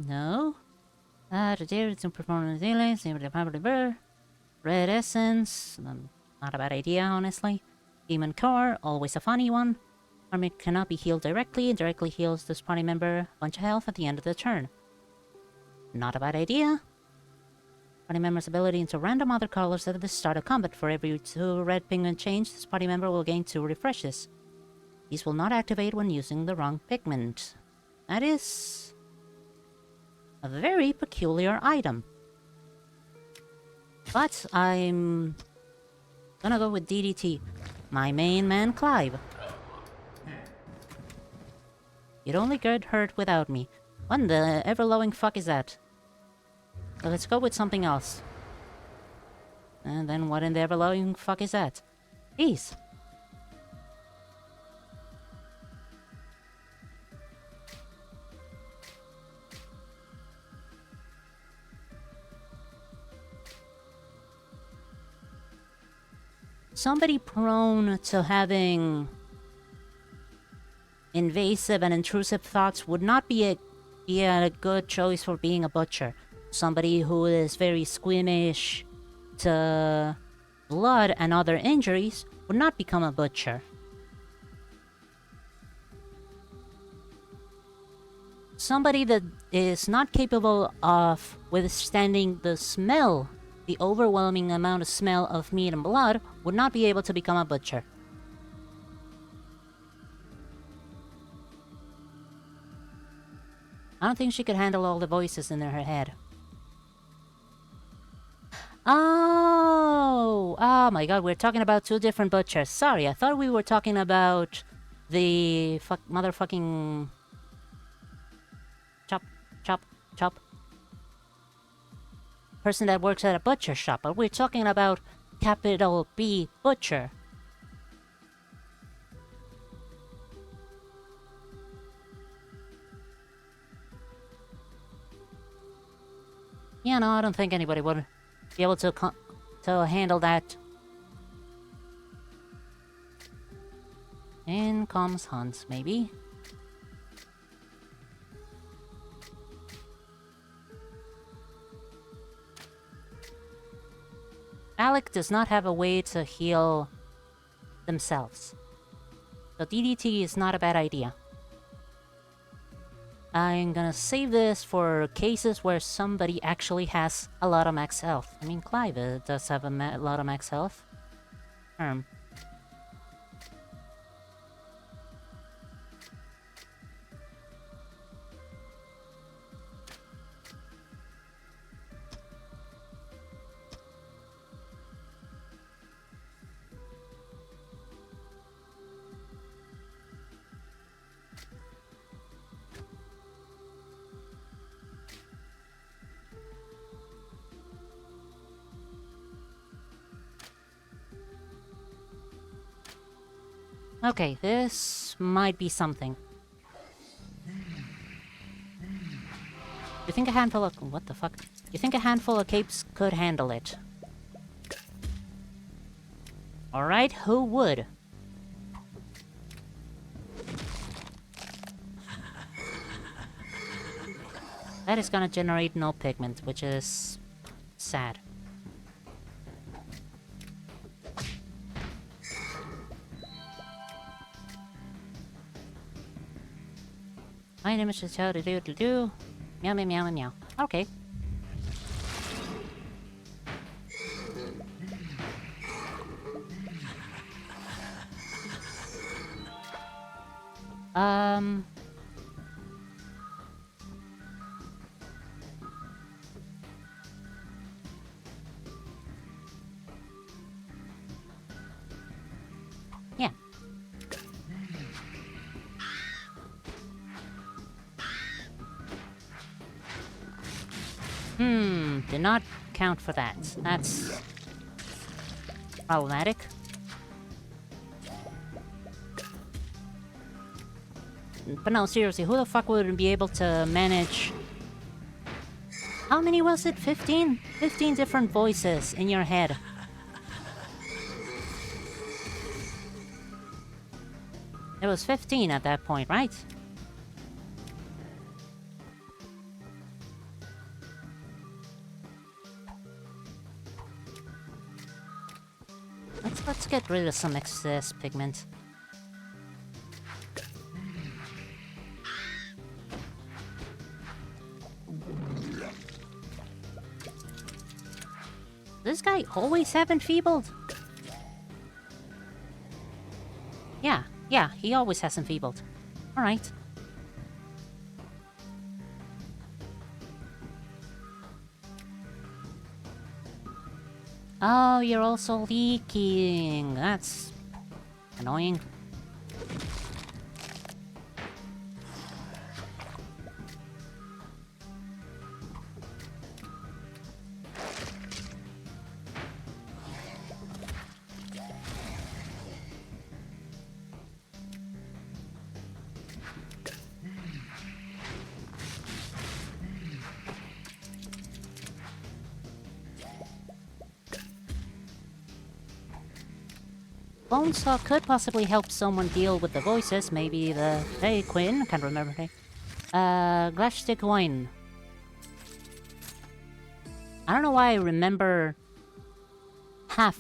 No. The dairy to perform the daily, same with the property burr. Red essence. Not a bad idea, honestly. Demon core, always a funny one. Army cannot be healed directly. Directly heals this party member a bunch of health at the end of the turn. Not a bad idea. Party member's ability into random other colors at the start of combat. For every 2 red pigment change, this party member will gain 2 refreshes. These will not activate when using the wrong pigment. That is a very peculiar item. But I'm gonna go with DDT. My main man, Clive. You'd only get hurt without me. What the ever-loving fuck is that? So let's go with something else. And then what in the ever-loving fuck is that? Peace. Somebody prone to having invasive and intrusive thoughts would not be a good choice for being a butcher. Somebody who is very squeamish to blood and other injuries would not become a butcher. Somebody that is not capable of withstanding the smell, the overwhelming amount of smell of meat and blood, would not be able to become a butcher. I don't think she could handle all the voices in her head. Oh my god, we're talking about 2 different butchers. Sorry, I thought we were talking about the motherfucking... Chop. Person that works at a butcher shop, but we're talking about capital B Butcher. Yeah, no, I don't think anybody would be able to handle that. In comes Hans, maybe. Alec does not have a way to heal themselves. So DDT is not a bad idea. I'm gonna save this for cases where somebody actually has a lot of max health. I mean, Clive does have a lot of max health. Okay, this might be something. You think a handful of... What the fuck? You think a handful of capes could handle it? Alright, who would? That is gonna generate no pigment, which is... sad. My name is Chow to do. Meow meow meow meow. Okay. Yeah. Did not count for that. That's problematic. But no, seriously, who the fuck would be able to manage... How many was it? 15? 15 different voices in your head. It was 15 at that point, right? Let's get rid of some excess pigment. This guy always have enfeebled? Yeah, he always has enfeebled. Alright. Oh, you're also leaking. That's annoying. Bonesaw could possibly help someone deal with the voices. Maybe the... Hey, Quinn. I can't remember her name. Glashstick Wine. I don't know why I remember... Half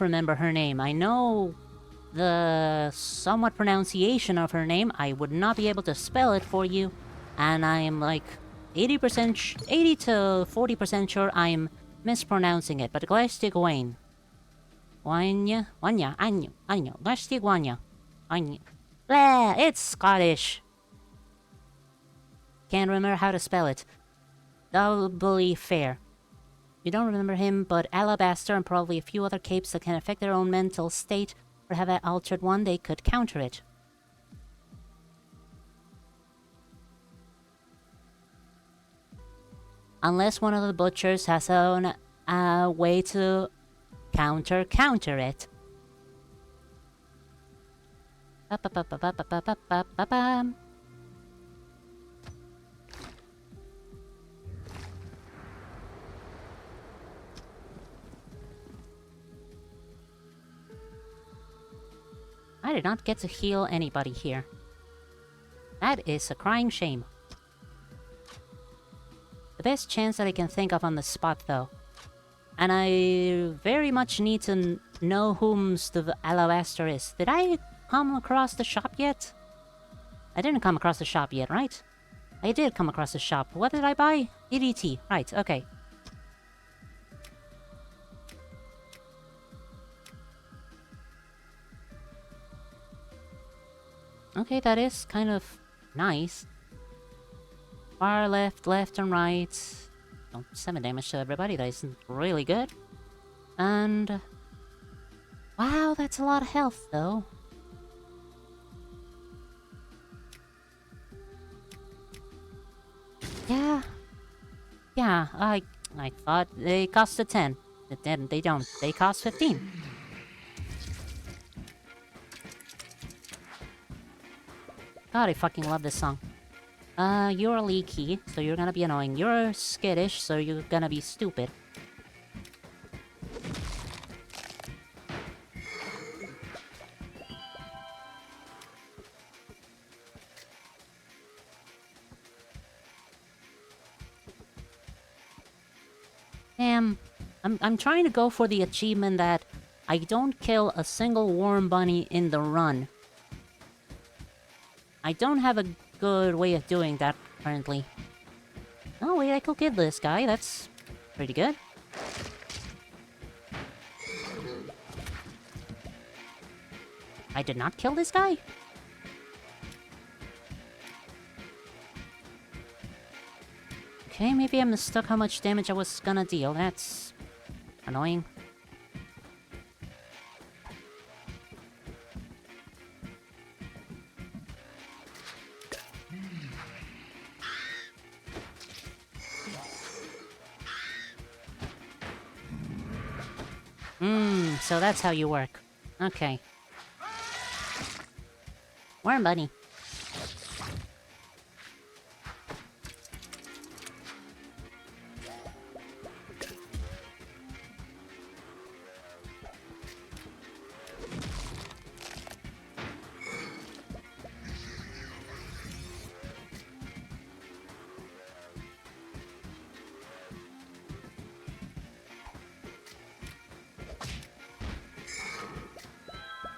remember her name. I know the somewhat pronunciation of her name. I would not be able to spell it for you. And I'm like 80 to 40% sure I'm mispronouncing it. But Glashstick Wine. Wanya, Anyo, Glashstick Wanya. Blah, it's Scottish. Can't remember how to spell it. Doubly fair. You don't remember him, but Alabaster and probably a few other capes that can affect their own mental state or have an altered one, they could counter it. Unless one of the butchers has a way to counter it. I did not get to heal anybody here. That is a crying shame. The best chance that I can think of on the spot, though. And I very much need to know whom's the Alabaster is. Did I come across the shop yet? I didn't come across the shop yet, right? I did come across the shop. What did I buy? EDT. Right, okay. Okay, that is kind of nice. Far left, left and right. Oh, 7 damage to everybody, that isn't really good. And... wow, that's a lot of health, though. Yeah. Yeah, I thought they costed 10. They don't. They cost 15. God, I fucking love this song. You're leaky, so you're gonna be annoying. You're skittish, so you're gonna be stupid. Damn. I'm trying to go for the achievement that I don't kill a single worm bunny in the run. I don't have a good way of doing that currently. Oh wait, I could kill this guy. That's pretty good. I did not kill this guy? Okay, maybe I mistook how much damage I was gonna deal. That's annoying. So that's how you work. Okay. Worm bunny.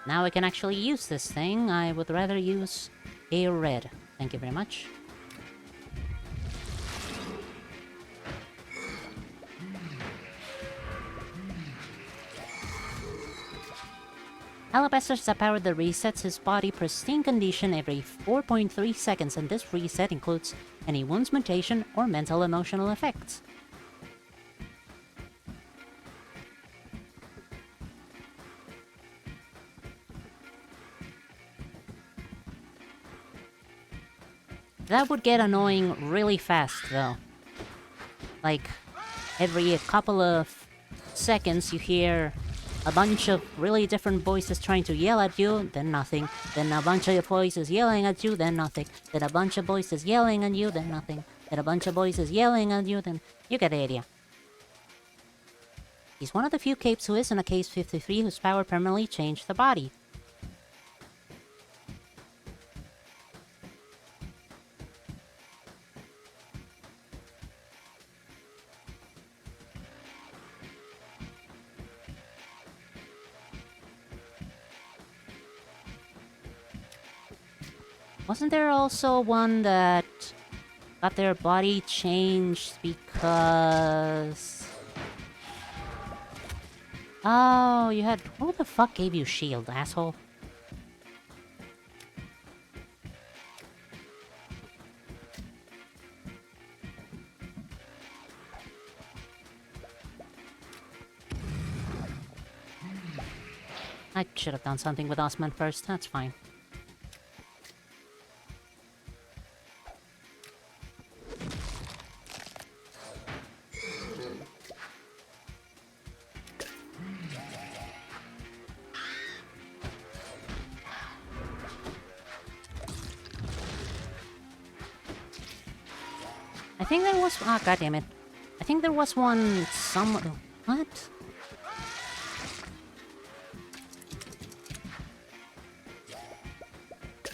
Now I can actually use this thing. I would rather use a red. Thank you very much. Alabaster's a power that resets his body pristine condition every 4.3 seconds, and this reset includes any wounds, mutation, or mental emotional effects. That would get annoying really fast, though. Like, every couple of seconds you hear a bunch of really different voices trying to yell at you, then nothing. Then a bunch of voices yelling at you, then nothing. Then a bunch of voices yelling at you, then nothing. Then a bunch of voices yelling at you, then... You get the idea. He's one of the few capes who isn't a Case 53 whose power permanently changed the body. Wasn't there also one that got their body changed because... Oh, you had... Who the fuck gave you shield, asshole? I should have done something with Osman first, that's fine. I think there was... Ah, goddammit. I think there was one somewhere... What?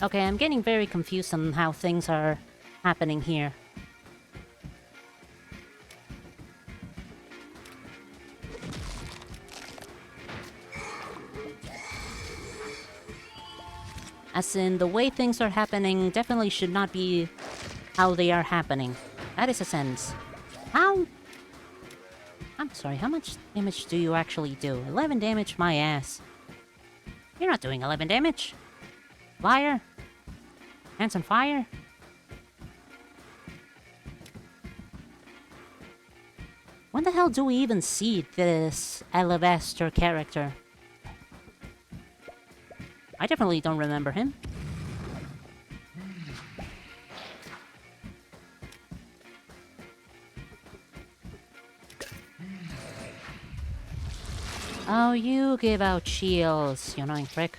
Okay, I'm getting very confused on how things are happening here. As in, the way things are happening definitely should not be how they are happening. That is a sense. How... I'm sorry, how much damage do you actually do? 11 damage, my ass. You're not doing 11 damage. Fire? Hands on fire? When the hell do we even see this Alabaster character? I definitely don't remember him. Oh, you give out shields, you annoying prick.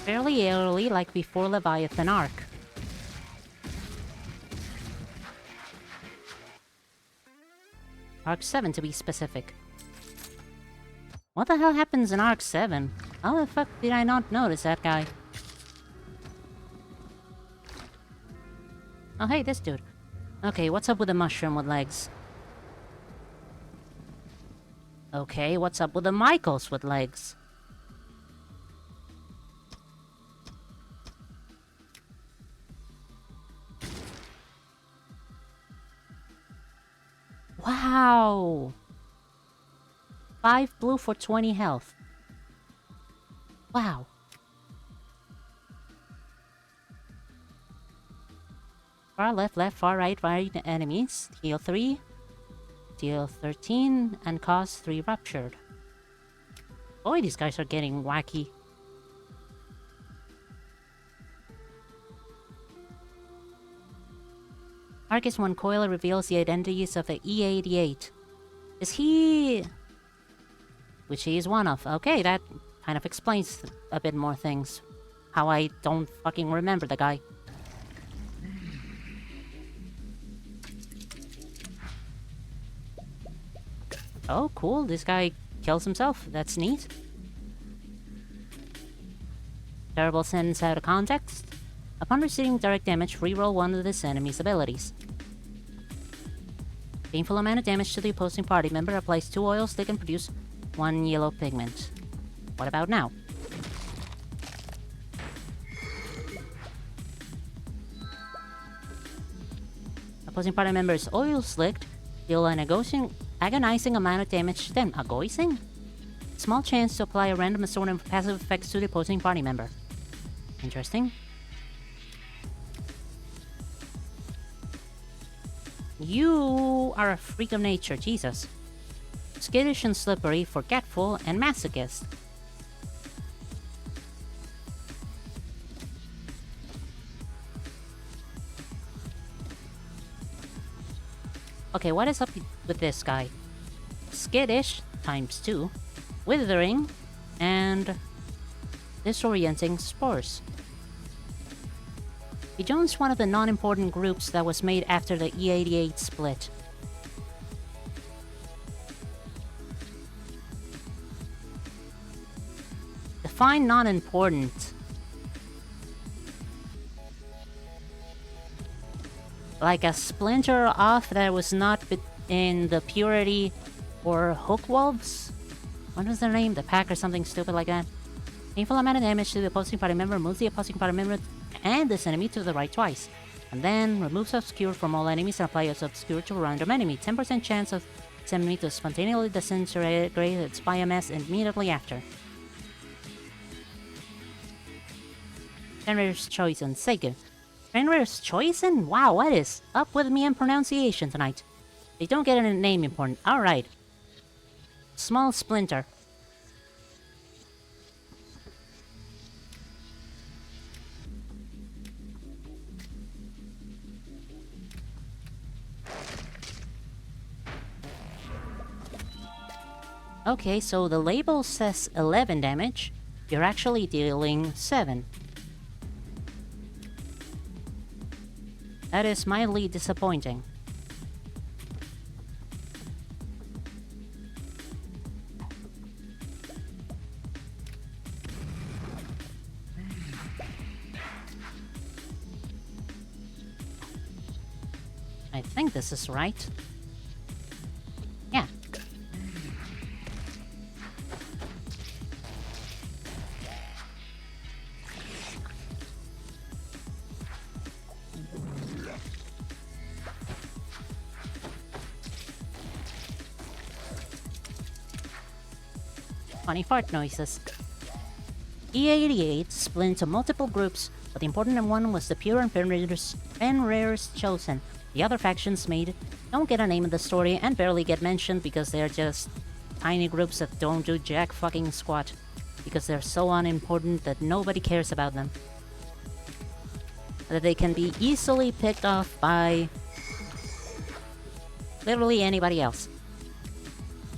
Fairly early, like before Leviathan Arc. Arc 7 to be specific. What the hell happens in Arc 7? How the fuck did I not notice that guy? Oh hey, this dude. Okay, what's up with the mushroom with legs? Okay, what's up with the Michaels with legs? Wow! 5 blue for 20 health. Wow. Far left, far right, enemies. Heal 3. Deal 13 and cause 3 ruptured. Boy, these guys are getting wacky. Arcus 1 Coil reveals the identities of the E88. Is he... Which he is one of. Okay, that kind of explains a bit more things. How I don't fucking remember the guy. Oh, cool. This guy kills himself. That's neat. Terrible sentence out of context. Upon receiving direct damage, reroll one of this enemy's abilities. Painful amount of damage to the opposing party member applies 2 oils. They can produce 1 yellow pigment. What about now? Opposing party members oil slicked deal an agonizing amount of damage to them. Agoizing? Small chance to apply a random assortment of passive effects to the opposing party member. Interesting. You are a freak of nature, Jesus. Skittish and slippery, forgetful, and masochist. Okay, what is up with this guy? Skittish, times 2. Withering, and disorienting spores. He joins one of the non-important groups that was made after the E88 split. Define non-important. Like a splinter off that was not in the Purity or Hook Wolves? What was their name? The Pack or something stupid like that? Painful amount of damage to the opposing party member moves the opposing party member and this enemy to the right twice. And then removes Obscure from all enemies and applies Obscure to a random enemy. 10% chance of this enemy to spontaneously disintegrate its biomass immediately after. Fenrir's Choisin, Seigu. Fenrir's Choisin? Wow, what is up with me and pronunciation tonight? They don't get a name important. Alright. Small splinter. Okay, so the label says 11 damage. You're actually dealing 7. That is mildly disappointing. I think this is right. Yeah. Funny fart noises. E88 split into multiple groups, but the important one was the Pure and Fenrir's Chosen. The other factions made don't get a name in the story and barely get mentioned because they're just tiny groups that don't do jack fucking squat. Because they're so unimportant that nobody cares about them. That they can be easily picked off by literally anybody else.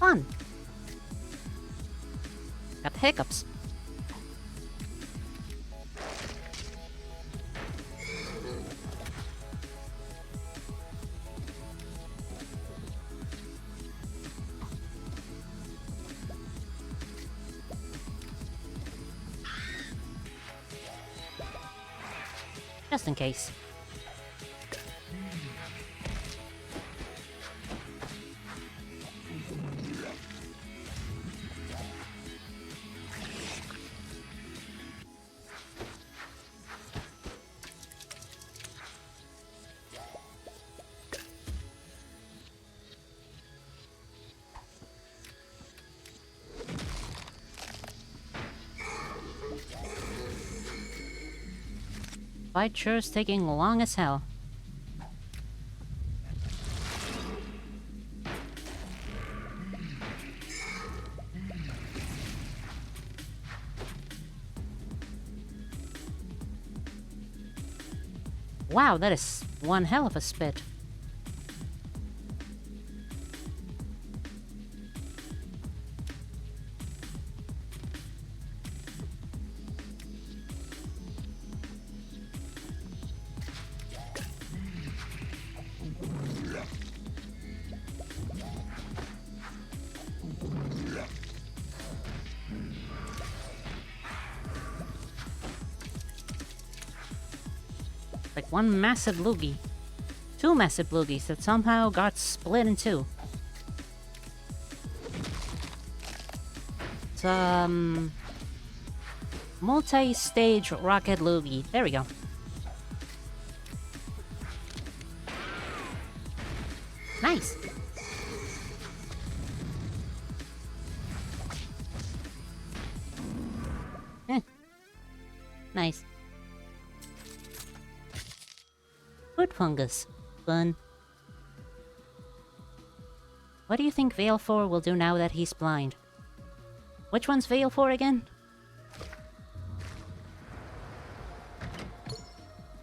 Fun! Got the hiccups. Just in case. Fight sure's taking long as hell. Wow, that is one hell of a spit. one massive loogie. Two massive loogies that somehow got split in two. It's, multi-stage rocket loogie. There we go. Nice! Nice. Foot fungus. Fun. What do you think Veil 4 will do now that he's blind? Which one's Veil 4 again?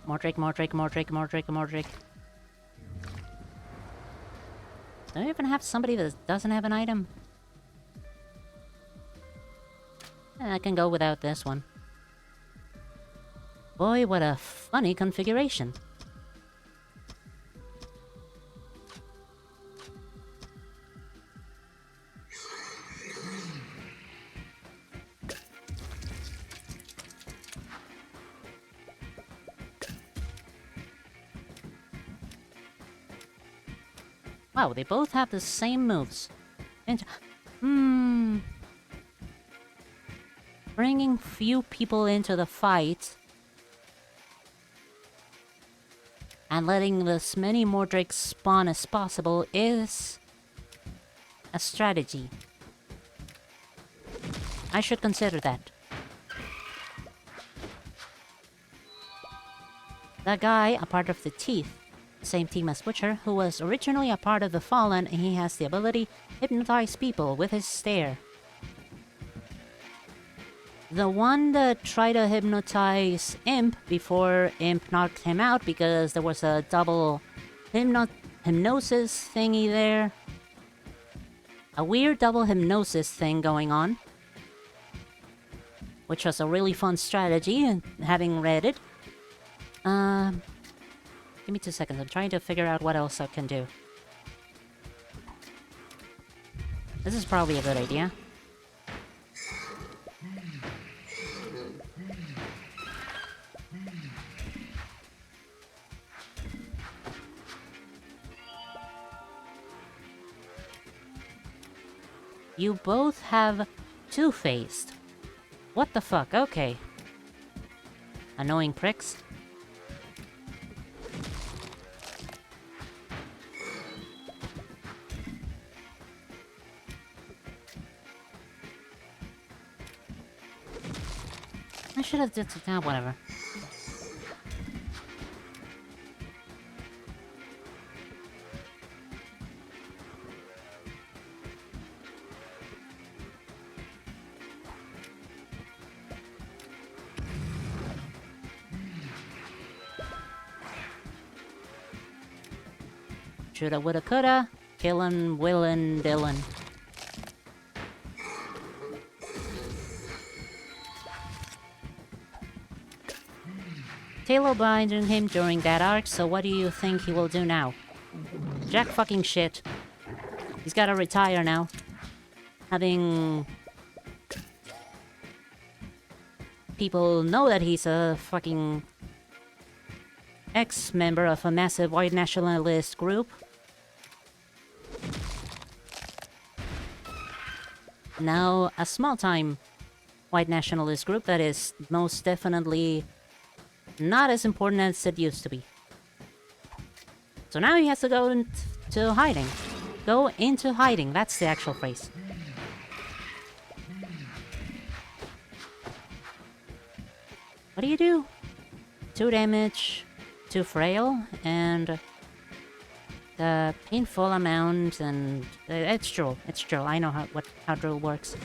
Mordrake, Mordrake, Mordrake, Mordrake, Mordrake. Do I even have somebody that doesn't have an item? I can go without this one. Boy, what a funny configuration. Wow, they both have the same moves. And, bringing few people into the fight and letting as many more drakes spawn as possible is a strategy. I should consider that. That guy, a part of the Teeth, same team as Butcher, who was originally a part of the Fallen, and he has the ability to hypnotize people with his stare. The one that tried to hypnotize Imp before Imp knocked him out because there was a double hypnosis thingy there. A weird double hypnosis thing going on. Which was a really fun strategy, and having read it. Give me 2 seconds, I'm trying to figure out what else I can do. This is probably a good idea. You both have Two-Faced. What the fuck? Okay. Annoying pricks. I should have did it now, whatever. Shoulda, woulda, coulda. Killin', willin', Dylan. Taylor blinded him during that arc, so what do you think he will do now? Jack fucking shit. He's gotta retire now. Having people know that he's a fucking ex-member of a massive white nationalist group. Now, a small-time white nationalist group that is most definitely not as important as it used to be. So now he has to go into hiding. Go into hiding, that's the actual phrase. What do you do? 2 damage, 2 frail, and the painful amount, and it's Drool. It's Drool. I know how Drool works.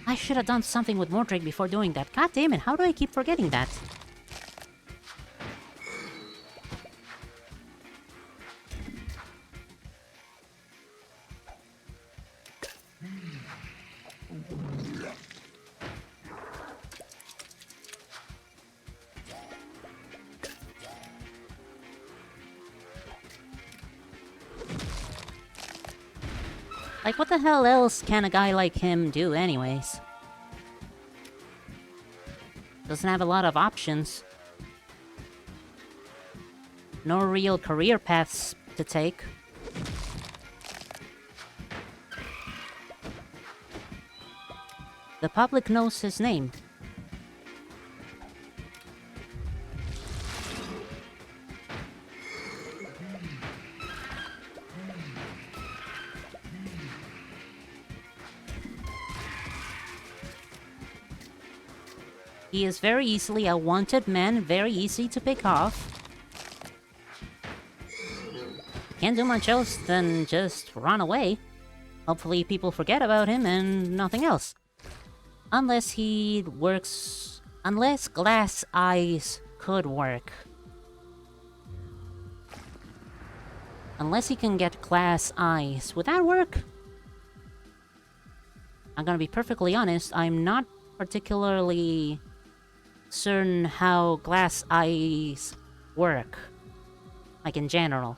I should have done something with Mordrake before doing that. God damn it, how do I keep forgetting that? Like, what the hell else can a guy like him do anyways? Doesn't have a lot of options. No real career paths to take. The public knows his name. He is very easily a wanted man, very easy to pick off. Can't do much else than just run away. Hopefully people forget about him and nothing else. Unless he works... Unless glass eyes could work. Unless he can get glass eyes. Would that work? I'm gonna be perfectly honest, I'm not particularly certain how glass eyes work. Like in general.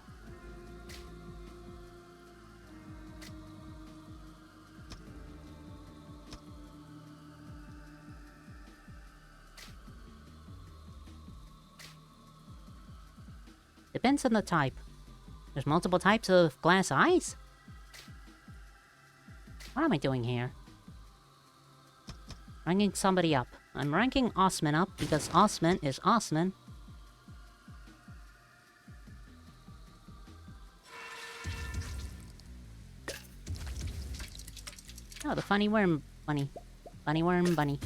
Depends on the type. There's multiple types of glass eyes? What am I doing here? Ranking somebody up. I'm ranking Osman up because Osman is Osman. Oh, the funny worm bunny. Funny worm bunny.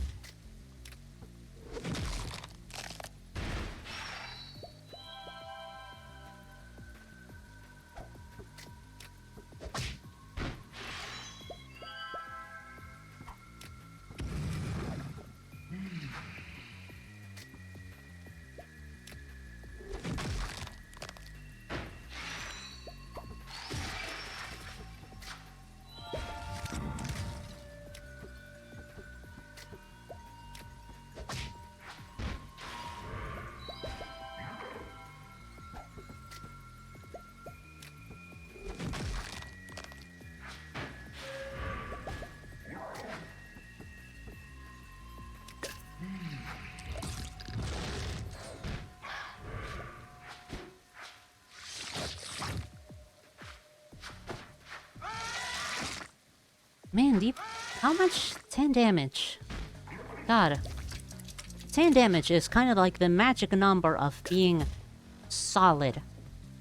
Man, deep. How much? 10 damage. God. 10 damage is kind of like the magic number of being solid.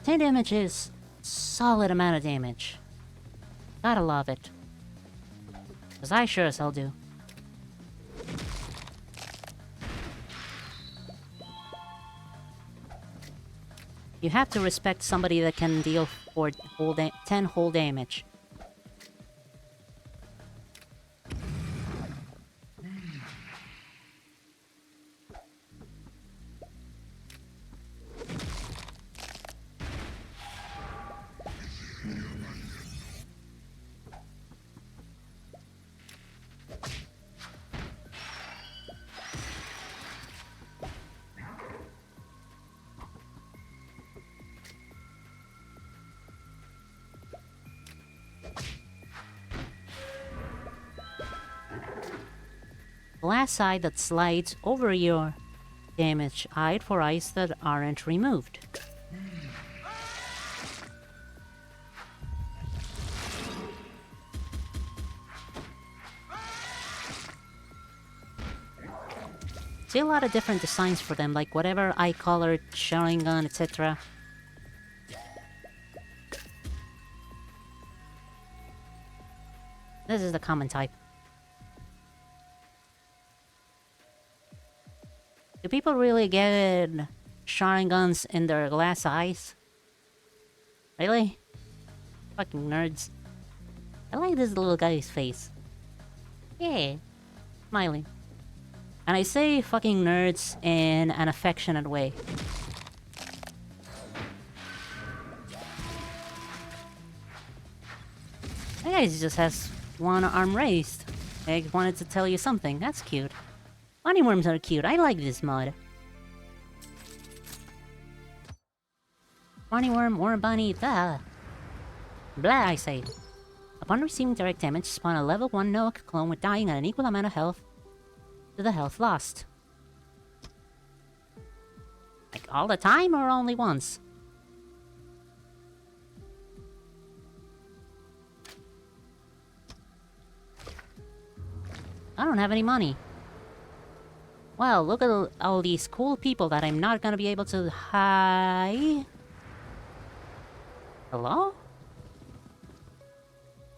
10 damage is solid amount of damage. Gotta love it. Cause I sure as hell do. You have to respect somebody that can deal for 10 whole damage. Glass side that slides over your damage eyed for eyes that aren't removed. See a lot of different designs for them, like whatever eye color, Sharingan, etc. This is the common type. Do people really get Sharingans in their glass eyes? Really? Fucking nerds. I like this little guy's face. Yeah. Smiling. And I say fucking nerds in an affectionate way. That guy just has one arm raised. I wanted to tell you something. That's cute. Bunny worms are cute. I like this mod. Bunny worm, worm bunny, blah. Blah, I say. Upon receiving direct damage, spawn a level 1 Nook clone with dying at an equal amount of health to the health lost. Like all the time or only once? I don't have any money. Well, look at all these cool people that I'm not gonna be able to... Hi? Hello?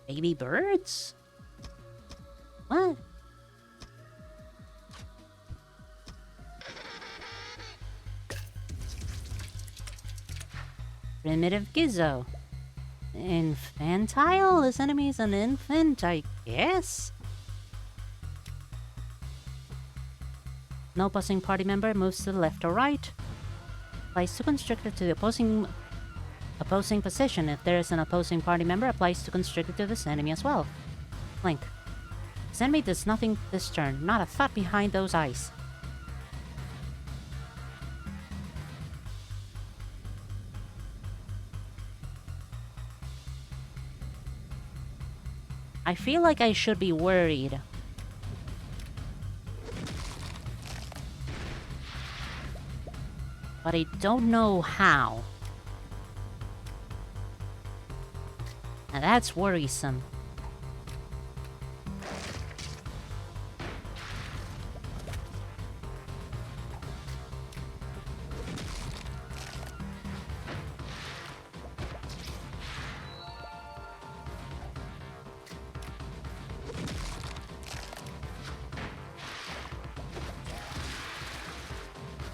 Baby birds? What? Primitive Gizzo. Infantile? This enemy is an infant, I guess? No opposing party member moves to the left or right. Applies to constrictor to the opposing position. If there is an opposing party member, applies to constrictor to this enemy as well. Blink. This enemy does nothing this turn. Not a thought behind those eyes. I feel like I should be worried. But I don't know how. Now that's worrisome.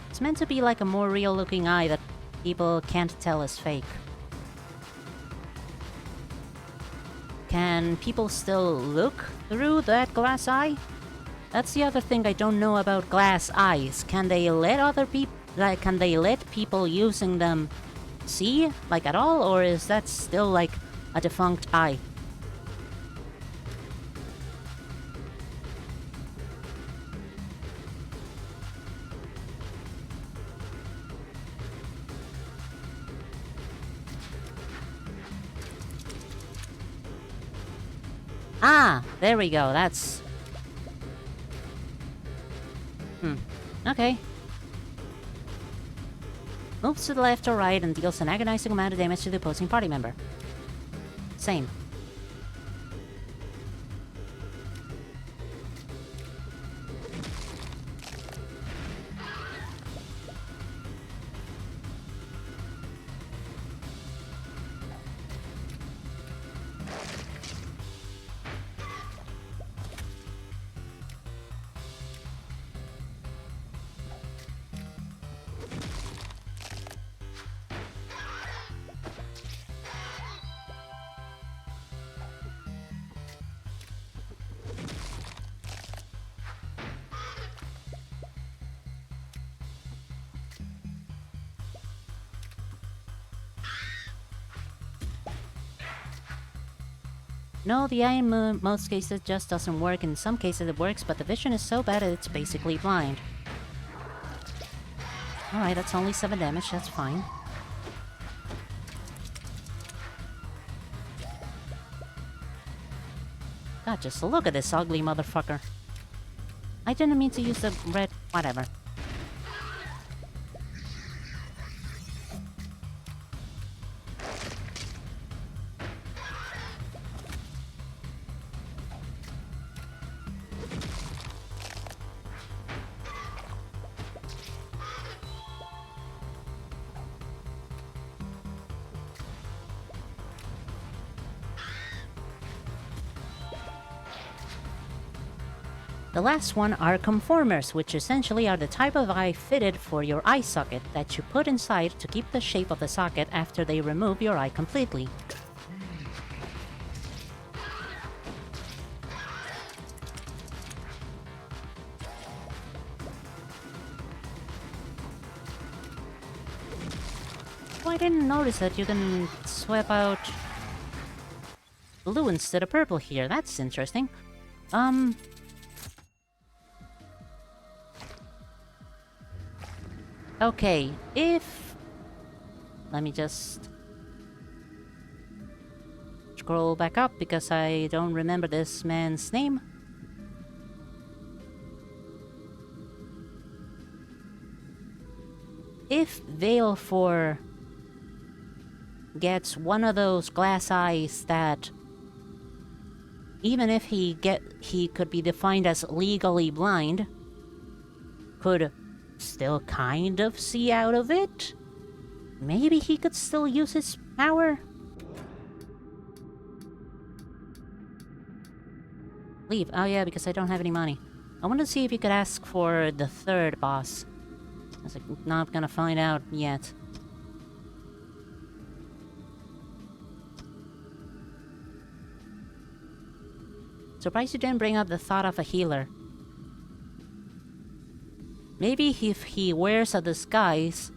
It's meant to be like a more real-looking eye that people can't tell is fake. Can people still look through that glass eye? That's the other thing I don't know about glass eyes. Can they let other people... Like, can they let people using them see, like, at all? Or is that still, like, a defunct eye? Ah, there we go, that's... Okay. Moves to the left or right and deals an agonizing amount of damage to the opposing party member. Same. No, the eye in most cases just doesn't work. In some cases it works, but the vision is so bad that it's basically blind. Alright, that's only 7 damage, that's fine. God, just look at this ugly motherfucker. I didn't mean to use the red... whatever. The last one are conformers, which essentially are the type of eye fitted for your eye socket that you put inside to keep the shape of the socket after they remove your eye completely. Oh, I didn't notice that you can swap out blue instead of purple here. That's interesting. Okay, if... Let me just... scroll back up because I don't remember this man's name. If Veilfor gets one of those glass eyes that, even if he could be defined as legally blind, could still kind of see out of it, maybe he could still use his power. Leave. Oh yeah, because I don't have any money. I want to see if you could ask for the third boss. I was like, not gonna find out yet. Surprised you didn't bring up the thought of a healer. Maybe if he wears a disguise,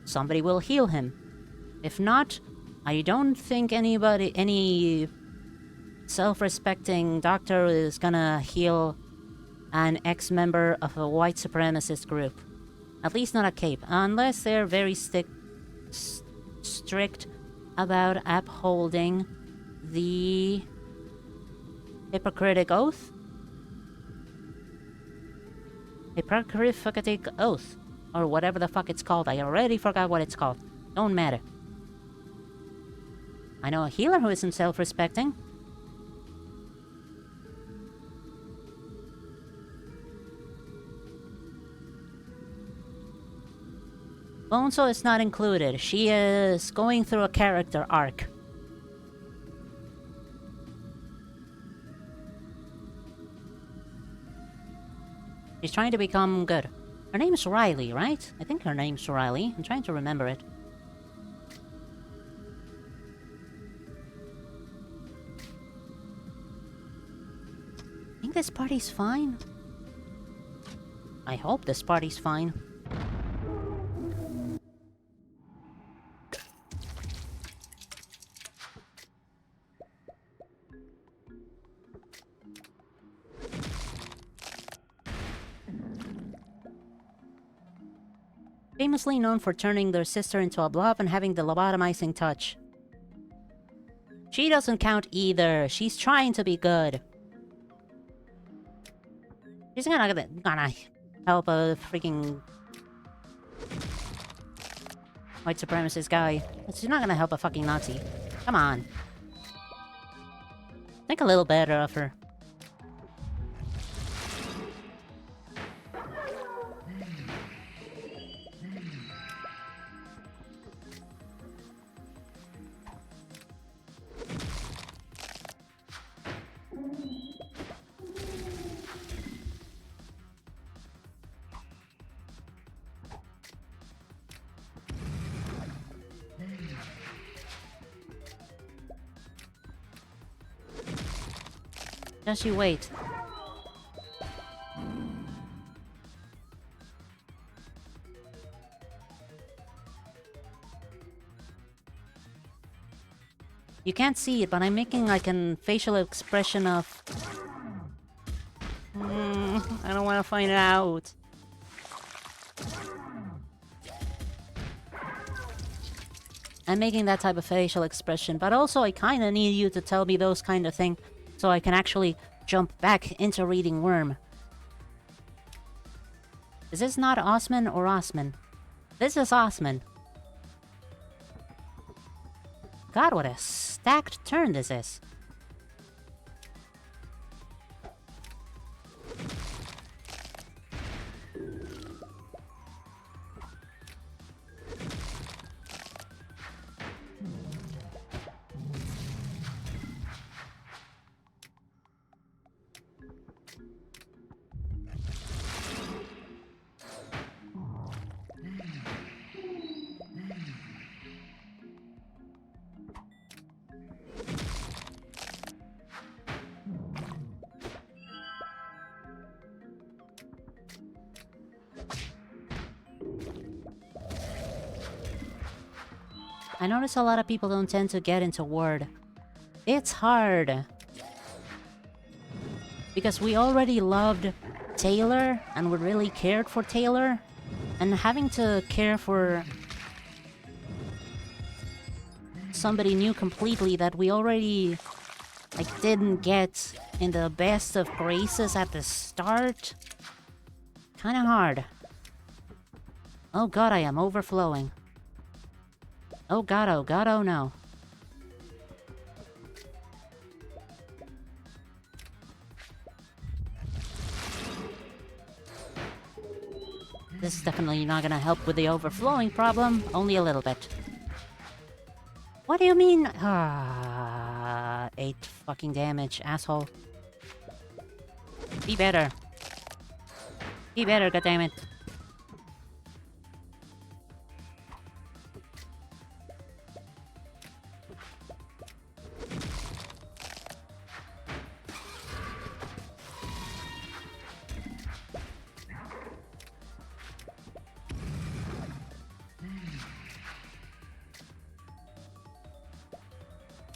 somebody will heal him. If not, I don't think any self-respecting doctor is gonna heal an ex-member of a white supremacist group. At least not a cape, unless they're very strict about upholding the Hippocratic Oath? Hippocratic Oath. Or whatever the fuck it's called. I already forgot what it's called. Don't matter. I know a healer who isn't self-respecting. Bonzo is not included. She is going through a character arc. She's trying to become good. Her name's Riley, right? I think her name's Riley. I'm trying to remember it. I think this party's fine. I hope this party's fine. Famously known for turning their sister into a blob and having the lobotomizing touch. She doesn't count either. She's trying to be good. She's gonna help a freaking white supremacist guy. She's not gonna help a fucking Nazi. Come on. Think a little better of her. Just you wait. You can't see it, but I'm making like an facial expression of... I don't want to find out. I'm making that type of facial expression, but also I kind of need you to tell me those kind of things so I can actually jump back into reading Worm. Is this not Osman or Osman? This is Osman. God, what a stacked turn this is. I notice a lot of people don't tend to get into Word. It's hard. Because we already loved Taylor, and we really cared for Taylor. And having to care for somebody new completely that we already, like, didn't get in the best of graces at the start. Kinda hard. Oh god, I am overflowing. Oh god, oh no. This is definitely not gonna help with the overflowing problem, only a little bit. What do you mean? 8 fucking damage, asshole. Be better. Be better, goddammit.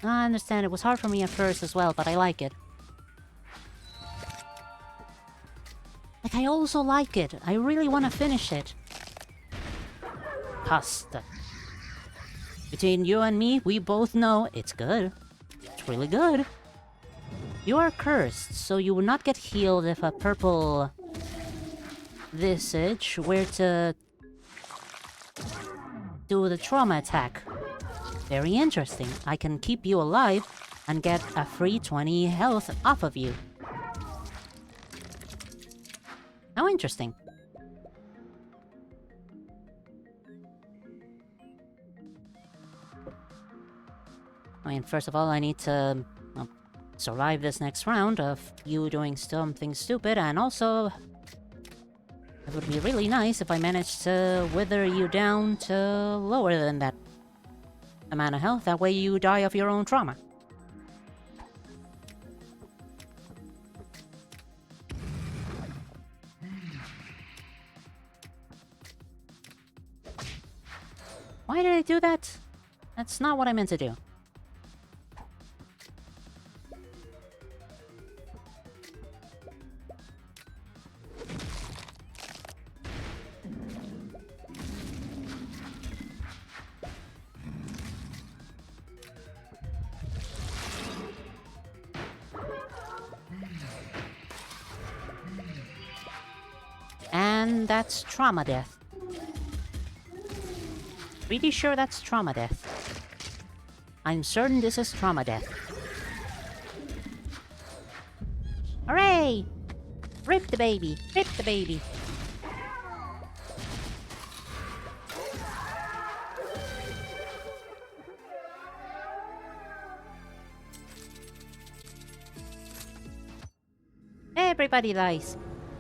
I understand it was hard for me at first as well, but I like it. Like, I also like it. I really want to finish it. Pasta. Between you and me, we both know it's good. It's really good. You are cursed, so you will not get healed if a purple visage were to do the trauma attack. Very interesting. I can keep you alive and get a free 20 health off of you. How interesting. I mean, first of all, I need to survive this next round of you doing something stupid, and also it would be really nice if I managed to wither you down to lower than that amount of health. That way you die of your own trauma. Why did I do that? That's not what I meant to do. And that's trauma death. Pretty sure that's trauma death. I'm certain this is trauma death. Hooray! Rip the baby! Rip the baby! Everybody dies.